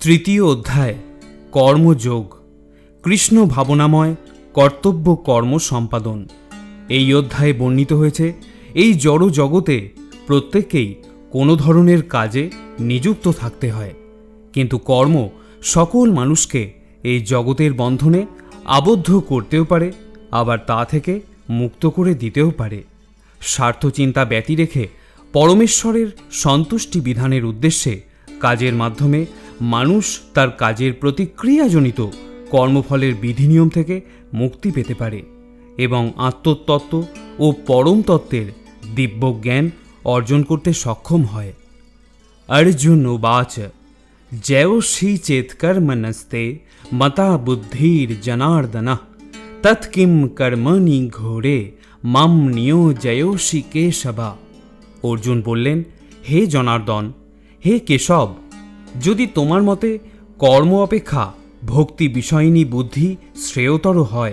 তৃতীয় অধ্যায় কর্মযোগ। কৃষ্ণ ভাবনাময় কর্তব্য কর্ম সম্পাদন। এই অধ্যায়ে বর্ণিত হয়েছে এই জড় জগতে প্রত্যেককেই কোনো ধরনের কাজে নিযুক্ত থাকতে হয়, কিন্তু কর্ম সকল মানুষকে এই জগতের বন্ধনে আবদ্ধ করতেও পারে, আবার তা থেকে মুক্ত করে দিতেও পারে। স্বার্থচিন্তা ব্যতি রেখে পরমেশ্বরের সন্তুষ্টি বিধানের উদ্দেশ্যে কাজের মাধ্যমে মানুষ তার কাজের প্রতিক্রিয়াজনিত কর্মফলের বিধিনিয়ম থেকে মুক্তি পেতে পারে এবং আত্মতত্ত্ব ও পরম তত্ত্বের দিব্য জ্ঞান অর্জন করতে সক্ষম হয়। अर्जुन उवाच जयोषि चेत्कर्मणस्ते मता बुद्धिर्जनार्दनः तत्किं कर्मणि घोरे माम नियोजयोषि केशवा। अर्जुन बोलें, हे जनार्दन, हे केशव, यदि तोमार मते कर्म अपेक्षा भक्ति विषयिनी बुद्धि श्रेयतर हय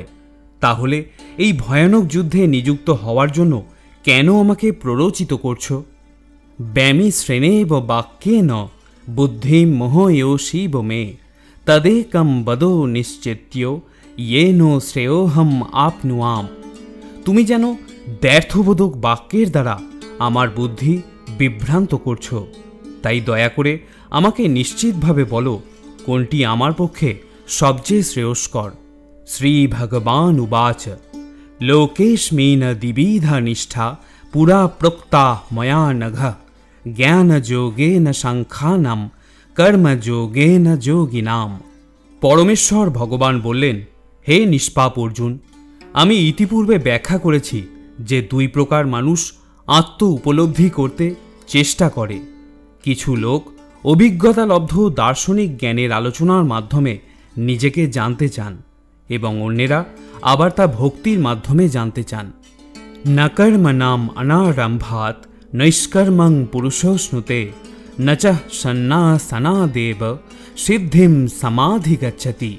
ताहले एई भयानक युद्धे नियुक्त हওয়ার জন্য केन आमाके प्ररोचित करछो? ব্যামি শ্রেণেব বাক্যেন বুদ্ধিম মোহয়োষীব মে তদেকম বদো নিশ্চিত্য येन শ্রেয়োহম আপনুয়াম। তুমি যেন ব্যর্থবোধক বাক্যের দ্বারা আমার বুদ্ধি বিভ্রান্ত করছো, তাই দয়া করে আমাকে নিশ্চিতভাবে বলো কোনটি আমার পক্ষে সবচেয়ে শ্রেয়স্কর। শ্রী ভগবান উবাচ লোকেস্মিন দ্বিবিধা নিষ্ঠা পুরা প্रोक्ता मया नघ ज्ञान যোগেন সাংখ্যানাম কর্ম যোগেন যোগিনাম। পরমেশ্বর ভগবান বললেন, হে নিষ্পাপ অর্জুন, আমি ইতিপূর্বে ব্যাখ্যা করেছি যে দুই প্রকার মানুষ আত্ম উপলব্ধি করতে চেষ্টা করে। কিছু লোক অভিজ্ঞতালব্ধ দার্শনিক জ্ঞানের আলোচনার মাধ্যমে নিজেকে জানতে চান এবং অন্যেরা আবার তা ভক্তির মাধ্যমে জানতে চান। न कर्मणाम् अनारम्भात् नैष्कर्मं पुरुषोऽश्नुते न च सन्नासनादेव सिद्धिं समाधिगच्छति।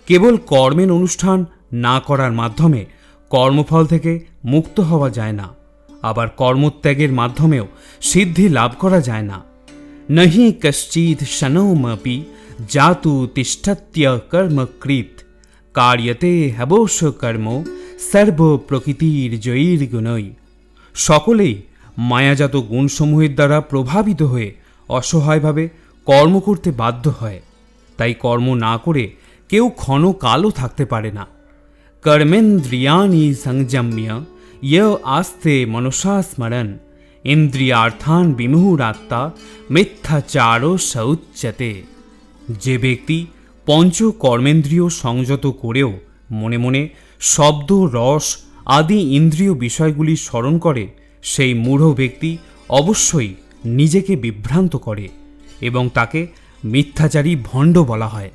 केवल कर्मेर अनुष्ठान ना करार माध्यमे कर्मफल थेके मुक्त हवा जाय ना, आबार कर्मत्यागेर माध्यमेও सिद्धि लाभ करा जाय ना। नहि कश्चित् शनोमपि जातु तिष्ठत्य कर्मकृत् कार्यते हवोष कर्म सर्व प्रकृतिर जयीर गुणई। सकलेई मायाजात गुणসমূहेर द्वारा प्रभावित हुए असहायभावे कर्म करते बाध्य हय, ताई कर्म ना करे केउ क्षणकालও थाकते पारे ना। कर्मेन्द्रियाणि संयम्य य आस्ते मनसा स्मरन् इंद्रियार्थान विमुहुरात्मा मिथ्याचारो स उच्यते। जे व्यक्ति पंच कर्मेन्द्रिय संयत करेও मने मने शब्द रस आदि इंद्रिय विषयगुली स्मरण करे सेई मूढ़ व्यक्ति अवश्यई निजेके विभ्रांत करे एवं ताके मिथ्याचारी भण्ड बला हय।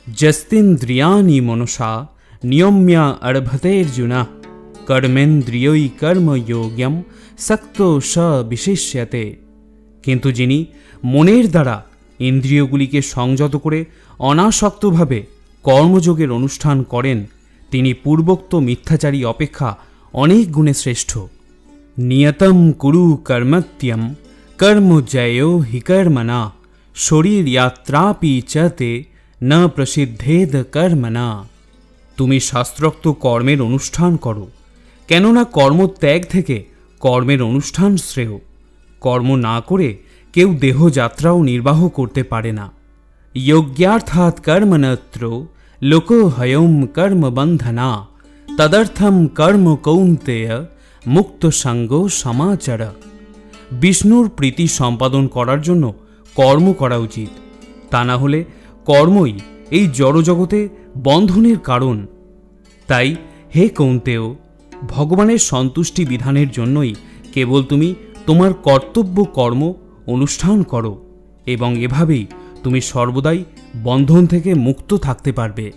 जस्तेन्द्रियाणि मनसा नियम्य अर्भतेर्जुन कर्मेन्द्रियै कर्मयोग्यम सक्तो स विशिष्यते। किन्तु जिनि मनेर द्वारा इंद्रियगुलिके संयत करे अनासक्तभावे कर्मयोगेर अनुष्ठान करें তিনি পূর্বোক্ত মিথ্যাচারী অপেক্ষা অনেক গুণে শ্রেষ্ঠ। নিয়তম কুরু কর্মত্যম কর্মজয়ো হি কর্মণা শরীর যাত্রাপি চতে ন প্রসিদ্ধেদ কর্মণা। তুমি শাস্ত্রোক্ত কর্মের অনুষ্ঠান করো, কেননা কর্মত্যাগ থেকে কর্মের অনুষ্ঠান শ্রেয়। কর্ম না করে কেউ দেহযাত্রাও নির্বাহ করতে পারে না। যোগ্যার্থাৎ কর্মণত্র लोको हयम कर्म बंधना तदर्थम कर्म कौन्तेय मुक्त संगो समाचर। विष्णुर प्रीति सम्पादन करार जन्य कर्म करा उचित, ता ना होले कर्मई एई जड़ जगते बंधनेर कारण। ताई हे कौन्तेय, भगवानेर सन्तुष्टि विधानेर जन्यई केवल तुमी तोमार कर्तव्य कर्म अनुष्ठान करो एवं एभावेई तुमी सर्वदाई बंधन थेके मुक्त थाकते पारबे।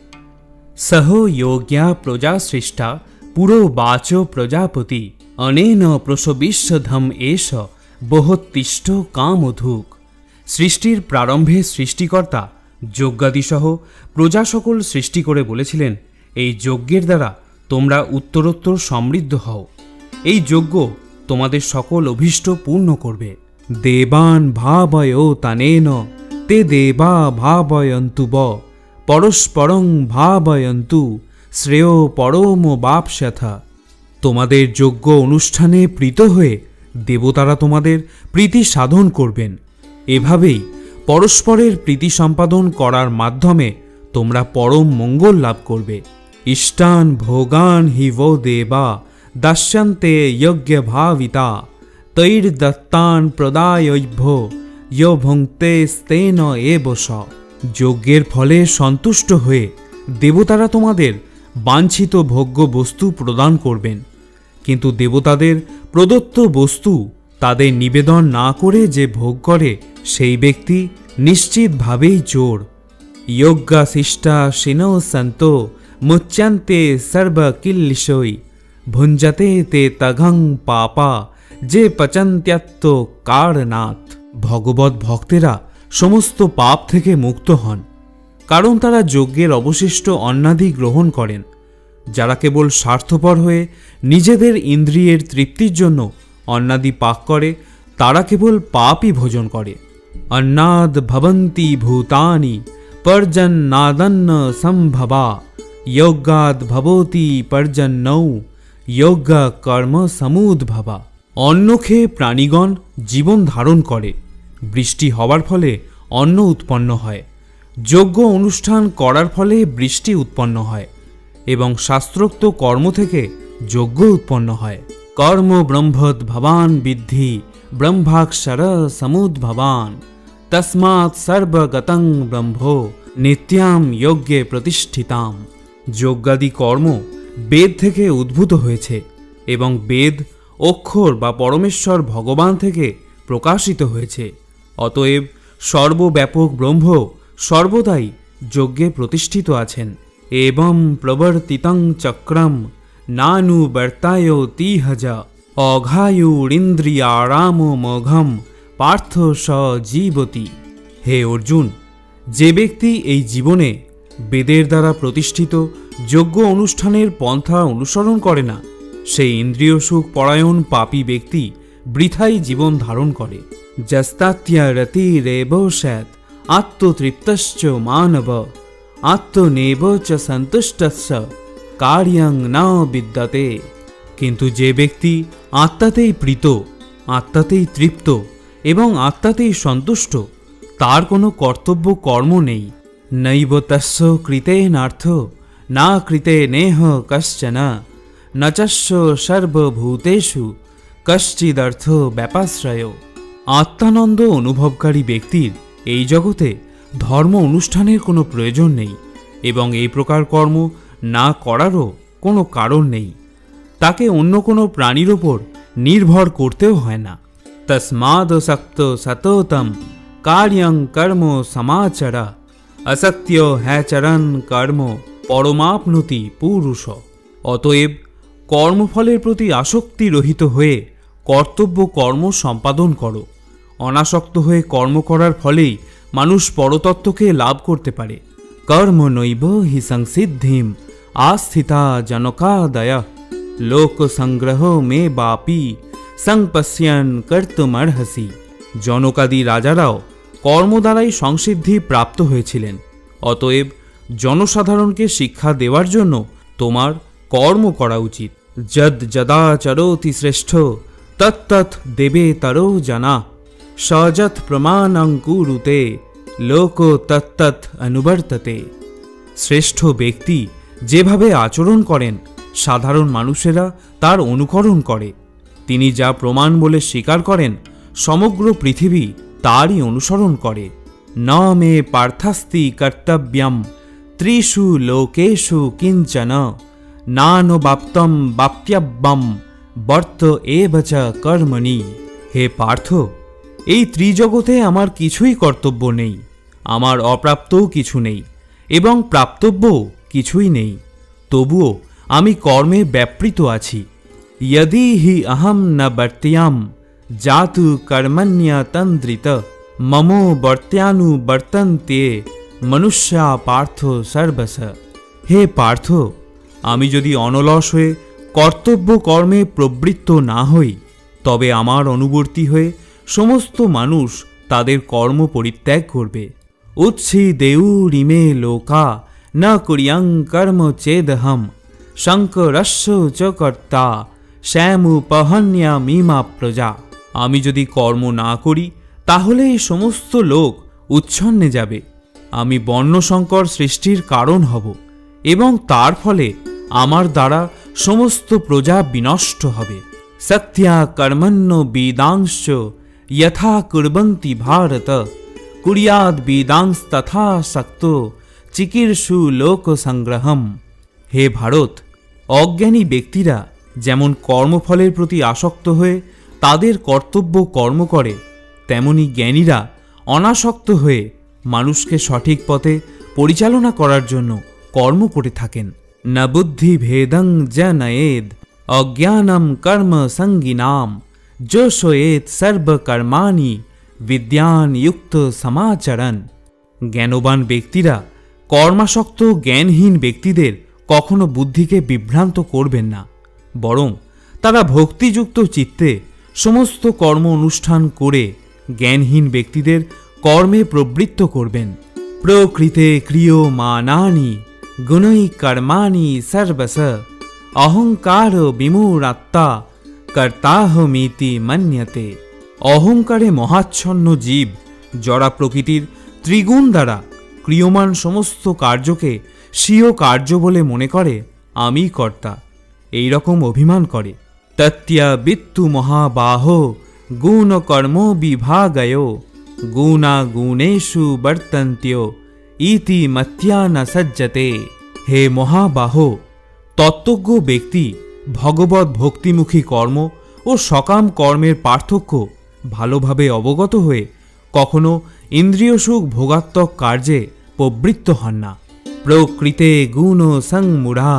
सह योग्या प्रजा सृष्टा पुरो वाचो प्रजापति अनेन प्रसविष्यधम एष बहोत्तिष्ठ कामधुक्। सृष्टिर प्रारम्भे सृष्टिकर्ता यज्ञादिसह प्रजा सकल सृष्टि करे बोलेছিলেন, এই যজ্ঞের দ্বারা তোমরা উত্তরোত্তর সমৃদ্ধ হও। এই যজ্ঞ তোমাদের সকল অভিষ্ট পূর্ণ করবে। দেবান ভাবয়ো তানেন তে দেবা ভাবয়ন্তু ব পরস্পরং ভাবয়ন্তু শ্রেয় পরম বাপস্যথা। তোমাদের যজ্ঞ অনুষ্ঠানে প্রীত হয়ে দেবতারা তোমাদের প্রীতি সাধন করবেন। এভাবেই পরস্পরের প্রীতি সম্পাদন করার মাধ্যমে তোমরা পরম মঙ্গল লাভ করবে। ইষ্টান ভোগান হি वो দেবা দাস্যন্তে যজ্ঞ ভাবিতা তৈর দত্তান প্রদায়ভ্যো यो ভুঙ্ক্তে স্তেন এবস। যজ্ঞের ফলে সন্তুষ্ট হয়ে দেবতারা তোমাদের বাঞ্ছিত ভোগ্য বস্তু প্রদান করবেন। কিন্তু দেবতাদের প্রদত্ত বস্তু তাদের নিবেদন না করে যে ভোগ করে সেই ব্যক্তি নিশ্চিতভাবেই চোর। যজ্ঞাশিষ্টা শিনো সন্তো মুচ্যন্তে সর্বকিল্লিশৈ ভুঞ্জতে তে তঘং পাপা যে পচন্ত্যাত্ম কারণাৎ। ভগবত ভক্তেরা সমস্ত পাপ থেকে মুক্ত হন, কারণ তারা যজ্ঞের অবশিষ্ট অন্নাদি গ্রহণ করেন। যারা কেবল স্বার্থপর হয়ে নিজেদের ইন্দ্রিয়ের তৃপ্তির জন্য অন্নাদি পাক করে তারা কেবল পাপই ভোজন করে। অন্নাদ ভবন্তি ভূতানি পর্জন্নাদন্ন সম্ভবা যজ্ঞাদ ভবতি পর্জন্নৌ যজ্ঞ কর্ম সমুদ্ভবা। অন্ন খেয়ে প্রাণীগণ জীবন ধারণ করে। বৃষ্টি হওয়ার ফলে অন্ন উৎপন্ন হয়, যজ্ঞ অনুষ্ঠান করার ফলে বৃষ্টি উৎপন্ন হয় এবং শাস্ত্রোক্ত কর্ম থেকে যজ্ঞ উৎপন্ন হয়। কর্ম ব্রহ্মদ ভবান বিদ্ধি ব্রহ্মাক্ষর সমুদ্ভবান তস্মাৎ সর্বগতং ব্রহ্ম নিত্যাম যজ্ঞে প্রতিষ্ঠিতাম। যজ্ঞাদি কর্ম বেদ থেকে উদ্ভূত হয়েছে এবং বেদ অক্ষর বা পরমেশ্বর ভগবান থেকে প্রকাশিত হয়েছে। অতএব সর্বব্যাপক ব্রহ্ম সর্বদাই যজ্ঞে প্রতিষ্ঠিত আছেন। এবং প্রবর্তিতং চক্রম নানুবর্তায়তিহজ অঘায়ুরিন্দ্রিয়ারাম মোঘম পার্থ স জীবতি। হে অর্জুন, যে ব্যক্তি এই জীবনে বেদের দ্বারা প্রতিষ্ঠিত যজ্ঞ অনুষ্ঠানের পন্থা অনুসরণ করে না, সেই ইন্দ্রিয় সুখ পরায়ণ পাপী ব্যক্তি বৃথাই জীবন ধারণ করে। যস্তাত্যা রতিরেব স্যাৎ আত্মতৃপ্তশ্চ মানব আত্মনেব চ সন্তুষ্টস্য কার্যং ন বিদ্যতে। কিন্তু যে ব্যক্তি আত্মাতেই প্রীত, আত্মাতেই তৃপ্ত এবং আত্মাতেই সন্তুষ্ট, তার কোনো কর্তব্য কর্ম নেই। নৈব তস্য কৃতেনার্থ না কৃতে নেহ কশ্চন নচস্য সর্বভূতেষু কশ্চিদর্থ ব্যাপাশ্রয়। আত্মানন্দ অনুভবকারী ব্যক্তির এই জগতে ধর্ম অনুষ্ঠানের কোনো প্রয়োজন নেই এবং এই প্রকার কর্ম না করারও কোনো কারণ নেই। তাকে অন্য কোনো প্রাণীর ওপর নির্ভর করতেও হয় না। তস্মাদসক্ত সততম কার্যং কর্ম সমাচরা অসত্য হ্যাচরণ কর্ম পরমাপ্নুতি পুরুষ। অতএব কর্মফলের প্রতি আসক্তি রহিত হয়ে কর্তব্য কর্ম সম্পাদন করো। অনাসক্ত হয়ে কর্ম করার ফলেই মানুষ পরতত্ত্বকে লাভ করতে পারে। কর্ম নৈব হি সংসিদ্ধিম আস্থিতা জনকাদয় লোক সংগ্রহ মে বাপি সংপশ্যন কর্তুমর্হসি। জনকাদি রাজারাও কর্ম দ্বারাই সংসিদ্ধি প্রাপ্ত হয়েছিলেন। অতএব জনসাধারণকে শিক্ষা দেওয়ার জন্য তোমার কর্ম করা উচিত। যদ যদা চরোতি শ্রেষ্ঠ তত্তৎ দেবেতরো জনা সযৎ প্রমাণং কুরুতে লোক তত্তৎ অনুবর্ততে। শ্রেষ্ঠ ব্যক্তি যেভাবে আচরণ করেন সাধারণ মানুষেরা তার অনুকরণ করে। তিনি যা প্রমাণ বলে স্বীকার করেন সমগ্র পৃথিবী তারই অনুসরণ করে। ন মে পার্থাস্তি কর্তব্যম ত্রিষু লোকেষু কিঞ্চন নানুবাপ্তম বাপ্যব্যম বর্ত এব চ কর্মণি। হে পার্থ, এই ত্রিজগতে আমার কিছুই কর্তব্য নেই, আমার অপ্রাপ্তও কিছু নেই এবং প্রাপ্তব্যও কিছুই নেই। তবুও আমি কর্মে ব্যাপৃত আছি। यदि हि अहम न बर्त्याम जातु कर्मण्यतंद्रित ममो बर्त्यानुबर्तन्ते मनुष्या पार्थ सर्वस। হে পার্থ, আমি যদি অনলস হয়ে কর্তব্য কর্মে প্রবৃত্ত না হই, তবে আমার অনুবর্তী হয়ে সমস্ত মানুষ তাদের কর্ম পরিত্যাগ করবে। উচ্ছিদেউরিমে লোকা না কুরিয়াং কর্ম চেদহম শঙ্করস্য চ কর্তা শ্যামুপহন্যামিমা প্রজা। আমি যদি কর্ম না করি তাহলে এই সমস্ত লোক উচ্ছন্নে যাবে। আমি বর্ণসংকর সৃষ্টির কারণ হব এবং তার ফলে আমার দ্বারা সমস্ত প্রজা বিনষ্ট হবে। সত্যা কর্মণ্য বেদাংশ যথা কুর্বন্তি ভারত কুর্যাদ বেদাংশ তথা শক্ত চিকীর্ষু লোক সংগ্রহম। হে ভারত, অজ্ঞানী ব্যক্তিরা যেমন কর্মফলের প্রতি আসক্ত হয়ে তাদের কর্তব্য কর্ম করে, তেমনি জ্ঞানীরা অনাসক্ত হয়ে মানুষকে সঠিক পথে পরিচালনা করার জন্য কর্ম করে থাকেন। ন বুদ্ধি ভেদং জনয়েদ অজ্ঞানম কর্ম সঙ্গিনাম যোশয়েত সর্বকর্মাণি বিদ্যান যুক্ত সমাচরণ। জ্ঞানবান ব্যক্তিরা কর্মাসক্ত জ্ঞানহীন ব্যক্তিদের কখনো বুদ্ধিকে বিভ্রান্ত করবেন না, বরং তারা ভক্তিযুক্ত চিত্তে সমস্ত কর্ম অনুষ্ঠান করে জ্ঞানহীন ব্যক্তিদের কর্মে প্রবৃত্ত করবেন। প্রকৃতে ক্রিয়মাণানি গুণৈ কর্মাণি সর্বশ অহংকার বিমূঢ়াত্মা কর্তাহমিতি মন্যতে। অহংকারে মহাচ্ছন্ন জীব জড়া প্রকৃতির ত্রিগুণ দ্বারা ক্রিয়মান সমস্ত কার্যকে স্বীয় কার্য বলে মনে করে আমি কর্তা, এই রকম অভিমান করে। তত্যা বিত্তু মহাবাহো গুণ কর্ম বিভাগয় গুণা গুণেষু বর্তন্ত্য ইতি মত্যা ন সজ্জতে। হে মহাবাহ, তত্ত্বজ্ঞ ব্যক্তি ভগবত ভক্তিমুখী কর্ম ও সকাম কর্মের পার্থক্য ভালোভাবে অবগত হয়ে কখনো ইন্দ্রিয় সুখ ভোগাত্মক কার্যে প্রবৃত্ত হন না। প্রকৃতে গুণ সংমূঢ়া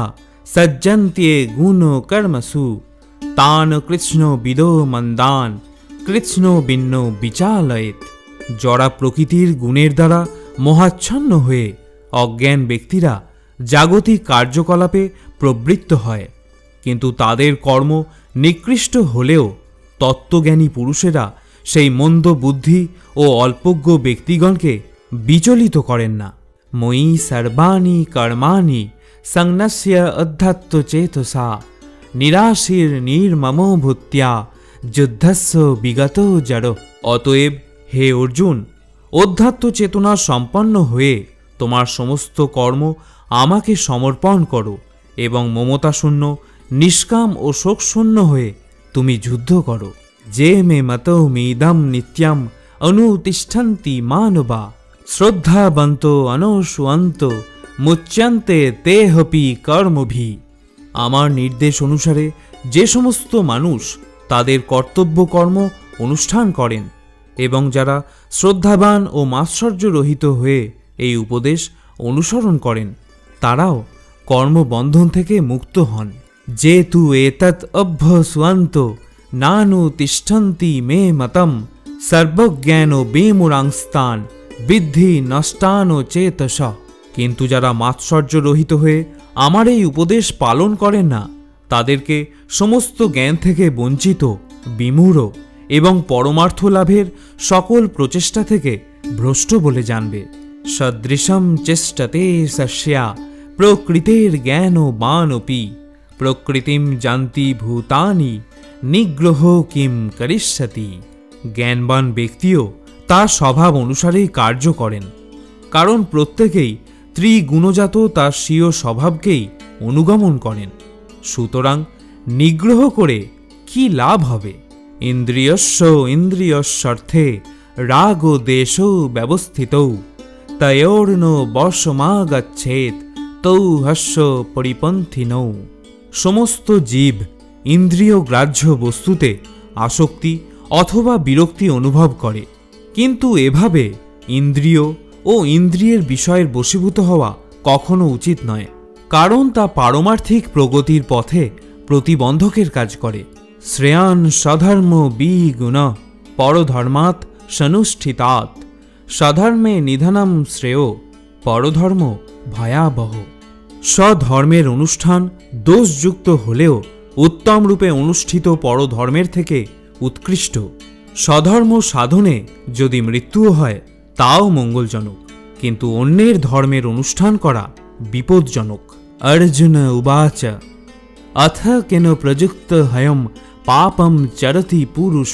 সজ্জন্তে গুণ কর্মসু তান কৃষ্ণ বিদো মন্দান কৃষ্ণ বিন্ন বিচালয়েত। জড়া প্রকৃতির গুণের দ্বারা মহাচ্ছন্ন হয়ে অজ্ঞান ব্যক্তিরা জাগতিক কার্যকলাপে প্রবৃত্ত হয়, কিন্তু তাদের কর্ম নিকৃষ্ট হলেও তত্ত্বজ্ঞানী পুরুষেরা সেই মন্দ বুদ্ধি ও অল্পজ্ঞ ব্যক্তিগণকে বিচলিত করেন না। মই সর্বাণি কর্মাণি সংন্যস্য অধ্যাত্মচেতসা নিরাশির নির্মমো ভূত্যা যুদ্ধস্য বিগত জড়। অতএব হে অর্জুন, অধ্যাত্ম চেতনা সম্পন্ন হয়ে তোমার সমস্ত কর্ম আমাকে সমর্পণ করো এবং মমতাশূন্য নিষ্কাম ও শোকশূন্য হয়ে তুমি যুদ্ধ করো। যে মে মতো মিদম নিত্যম অনুতিষ্ঠন্তি মানবা শ্রদ্ধাবন্ত অনশুয়ন্ত মুচ্যন্তে তেহপি কর্মভি। আমার নির্দেশ অনুসারে যে সমস্ত মানুষ তাদের কর্তব্য কর্ম অনুষ্ঠান করেন এবং যারা শ্রদ্ধাবান ও মাৎসর্যরহিত হয়ে এই উপদেশ অনুসরণ করেন, তারাও কর্মবন্ধন থেকে মুক্ত হন। যে তু এতৎ অভ্যসুয়ন্ত নানু তিষ্ঠন্তি মে মতম সর্বজ্ঞান বেমুরাংস্তান বিদ্ধি নষ্টান চেতস। কিন্তু যারা মাৎসর্যরহিত হয়ে আমার এই উপদেশ পালন করেন না, তাদেরকে সমস্ত জ্ঞান থেকে বঞ্চিত, বিমূঢ় এবং পরমার্থ লাভের সকল প্রচেষ্টা থেকে ভ্রষ্ট বলে জানবে। সদৃশম চেষ্টতে সস্যা প্রকৃতের জ্ঞানবানপি প্রকৃতিম জানতি ভূতানি নিগ্রহ কিম করিষ্যতি। জ্ঞানবান ব্যক্তিও তার স্বভাব অনুসারেই কার্য করেন, কারণ প্রত্যেকেই ত্রিগুণজাত তার স্বীয় স্বভাবকেই অনুগমন করেন। সুতরাং নিগ্রহ করে কি লাভ হবে? ইন্দ্রিয়স্য ইন্দ্রিয়স্যর্থে রাগ দেশ ব্যবস্থিত তয়োর্ন বশমাগচ্ছেত তৌ হস্য পরিপন্থিনৌ। সমস্ত জীব ইন্দ্রিয় গ্রাহ্য বস্তুতে আসক্তি অথবা বিরক্তি অনুভব করে, কিন্তু এভাবে ইন্দ্রিয় ও ইন্দ্রিয়ের বিষয়ের বশীভূত হওয়া কখনো উচিত নয়, কারণ তা পারমার্থিক প্রগতির পথে প্রতিবন্ধকের কাজ করে। শ্রেয়ান স্বধর্ম বিগুণ পরধর্মাৎ সনুষ্ঠিতাৎ স্বধর্মে নিধনম শ্রেয় পরধর্ম ভয়াবহ। স্বধর্মের অনুষ্ঠান দোষযুক্ত হলেও উত্তম রূপে অনুষ্ঠিত পরধর্মের থেকে উৎকৃষ্ট। স্বধর্ম সাধনে যদি মৃত্যুও হয় তাও মঙ্গলজনক, কিন্তু অন্যের ধর্মের অনুষ্ঠান করা বিপজ্জনক। অর্জুন উবাচ অথ কেন প্রযুক্ত হয়ম পাপম চরতি পুরুষ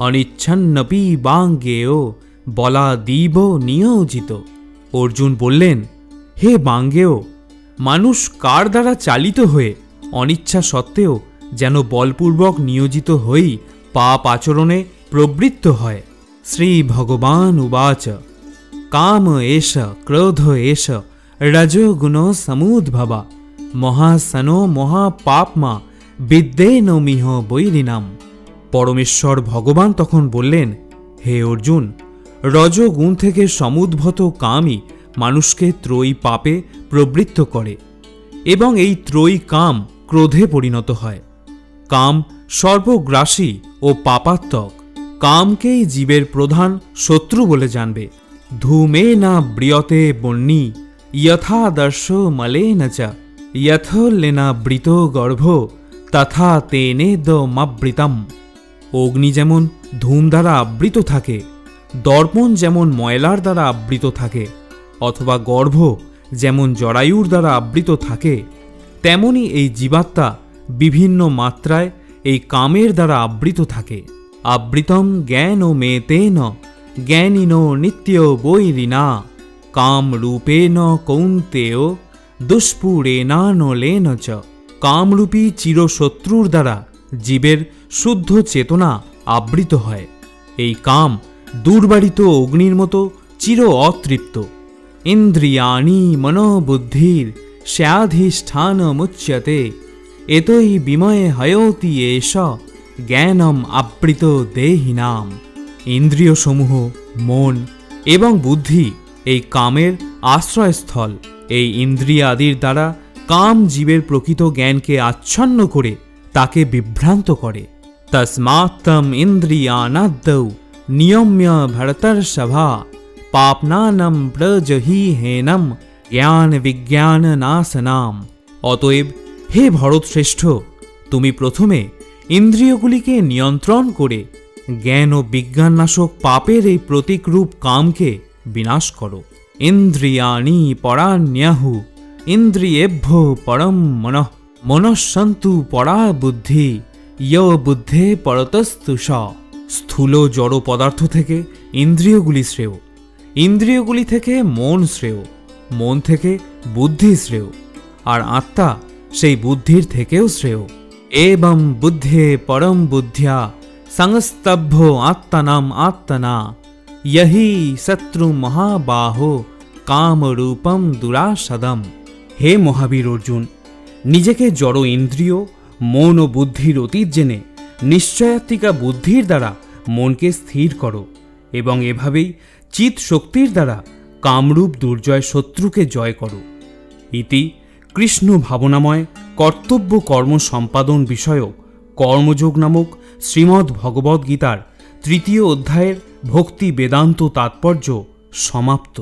অনিচ্ছন্নপি বাঙ্গেয় বলাদীব নিয়োজিত। অর্জুন বললেন, হে বাঙ্গেয়, মানুষ কার দ্বারা চালিত হয়ে অনিচ্ছা সত্ত্বেও যেন বলপূর্বক নিয়োজিত হয়েই পাপ আচরণে প্রবৃত্ত হয়। শ্রী ভগবান উবাচ কাম এষ ক্রোধ এষ রজোগুণ সমুদ্ভবা মহাসনো মহাপাপমা বিদ্যেন মিহ বৈরিনাম। পরমেশ্বর ভগবান তখন বললেন, হে অর্জুন, রজগুণ থেকে সমুদ্ভূত কামই মানুষকে ত্রয়ী পাপে প্রবৃত্ত করে এবং এই ত্রয়ী কাম ক্রোধে পরিণত হয়। কাম সর্বগ্রাসী ও পাপাত্মক। কামকেই জীবের প্রধান শত্রু বলে জানবে। ধূমে না ব্রিয়তে বন্যী যথাদর্শ মলেন চ যথোল্লেনা বৃত গর্ভ তথা তেনেদমাবৃতম। অগ্নি যেমন ধূম দ্বারা আবৃত থাকে, দর্পণ যেমন ময়লার দ্বারা আবৃত থাকে, অথবা গর্ভ যেমন জরায়ুর দ্বারা আবৃত থাকে, তেমনি এই জীবাত্মা বিভিন্ন মাত্রায় এই কামের দ্বারা আবৃত থাকে। আবৃতম জ্ঞান ও মেতেন জ্ঞানীন নিত্য বৈরিনা কাম রূপেণ কৌন্তেয় দুষ্পুরেনানলেন চ। কামরূপী চিরশত্রুর দ্বারা জীবের শুদ্ধ চেতনা আবৃত হয়। এই কাম দুর্বারিত অগ্নির মতো চির অতৃপ্ত। ইন্দ্রিয়াণি মনোবুদ্ধির স্যাধিষ্ঠানমুচ্যতে এতই বিময়ে হয়তি এষ জ্ঞানম আবৃত দেহিনাম। ইন্দ্রিয়সমূহ, মন এবং বুদ্ধি এই কামের আশ্রয়স্থল। এই ইন্দ্রিয়াদির দ্বারা কাম জীবের প্রকৃত জ্ঞানকে আচ্ছন্ন করে তাকে বিভ্রান্ত করে। তস্মাত্তম ইন্দ্রিয়ানাদ্যৌ নিয়ম্য ভরতর্ষভা পাপনানম ব্রজহি হেনম জ্ঞান বিজ্ঞান নাশনাম। অতএব হে ভরতশ্রেষ্ঠ, তুমি প্রথমে ইন্দ্রিয়গুলিকে নিয়ন্ত্রণ করে জ্ঞান ও বিজ্ঞাননাশক পাপের এই প্রতীকরূপ কামকে বিনাশ করো। ইন্দ্রিয়াণি পরাণ্যাহু ইন্দ্রিয়েভ্যো পরম মনঃ মনঃসন্তু পরা বুদ্ধি ইয় বুদ্ধে পরতস্তু স। স্থূল জড় পদার্থ থেকে ইন্দ্রিয়গুলি শ্রেয়, ইন্দ্রিয়গুলি থেকে মন শ্রেয়, মন থেকে বুদ্ধি শ্রেয়, আর আত্মা সেই বুদ্ধির থেকেও শ্রেয়। এবং বুদ্ধে পরম বুদ্ধ্যা সংস্তভ্য আত্মানাম আত্মনা यही শত্রু মহাবাহো কামরূপম দুরাসদম। হে মহাবীর অর্জুন, নিজেকে জড় ইন্দ্রিয়, মন ও বুদ্ধির অতীত জেনে নিশ্চয়াত্মিকা বুদ্ধির দ্বারা মনকে স্থির করো এবং এভাবেই চিৎ শক্তির দ্বারা কামরূপ দুর্জয় শত্রুকে জয় করো। ইতি কৃষ্ণ ভাবনাময় কর্তব্য কর্ম সম্পাদন বিষয়ক কর্মযোগ নামক শ্রীমদ্ ভগবদ্গীতার 3য় অধ্যায়ের ভক্তি বেদান্ত তাৎপর্য সমাপ্ত।